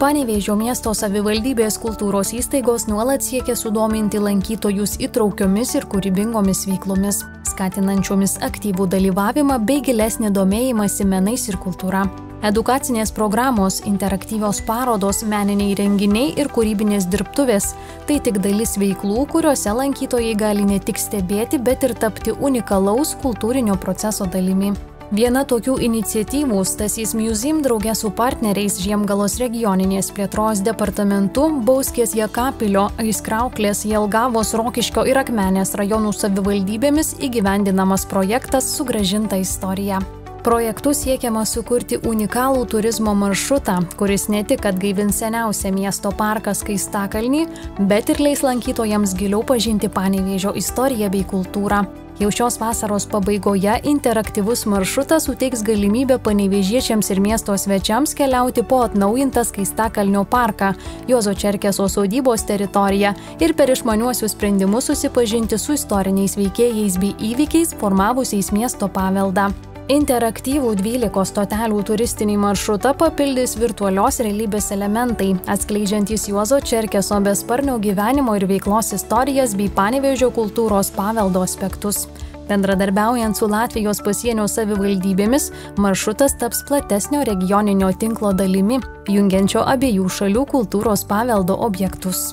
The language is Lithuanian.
Panevėžio miesto savivaldybės kultūros įstaigos nuolat siekia sudominti lankytojus įtraukiomis ir kūrybingomis veiklomis, skatinančiomis aktyvų dalyvavimą bei gilesnį domėjimąsi menais ir kultūra. Edukacinės programos, interaktyvios parodos, meniniai renginiai ir kūrybinės dirbtuvės – tai tik dalis veiklų, kuriuose lankytojai gali ne tik stebėti, bet ir tapti unikalaus kultūrinio proceso dalimi. Viena tokių iniciatyvų Stasys Museum drauge su partneriais Žiemgalos regioninės plėtros departamentu, Bauskės Jekapilio, Aiskrauklės, Jelgavos, Rokiškio ir Akmenės rajonų savivaldybėmis įgyvendinamas projektas Sugrąžinta istorija. Projektu siekiama sukurti unikalų turizmo maršrutą, kuris ne tik atgaivins seniausią miesto parką Skaistakalnį, bet ir leis lankytojams giliau pažinti Panevėžio istoriją bei kultūrą. Jau šios vasaros pabaigoje interaktyvus maršrutas suteiks galimybę panevėžiečiams ir miesto svečiams keliauti po atnaujintą Skaistakalnio parką, Juozo Čerkeso sodybos teritoriją ir per išmaniuosius sprendimus susipažinti su istoriniais veikėjais bei įvykiais formavusiais miesto paveldą. Interaktyvų 12 stotelių turistinį maršrutą papildys virtualios realybės elementai, atskleidžiantys Juozo Čerkeso besparnio gyvenimo ir veiklos istorijas bei Panevėžio kultūros paveldo aspektus. Bendradarbiaujant su Latvijos pasienio savivaldybėmis, maršrutas taps platesnio regioninio tinklo dalimi, jungiančio abiejų šalių kultūros paveldo objektus.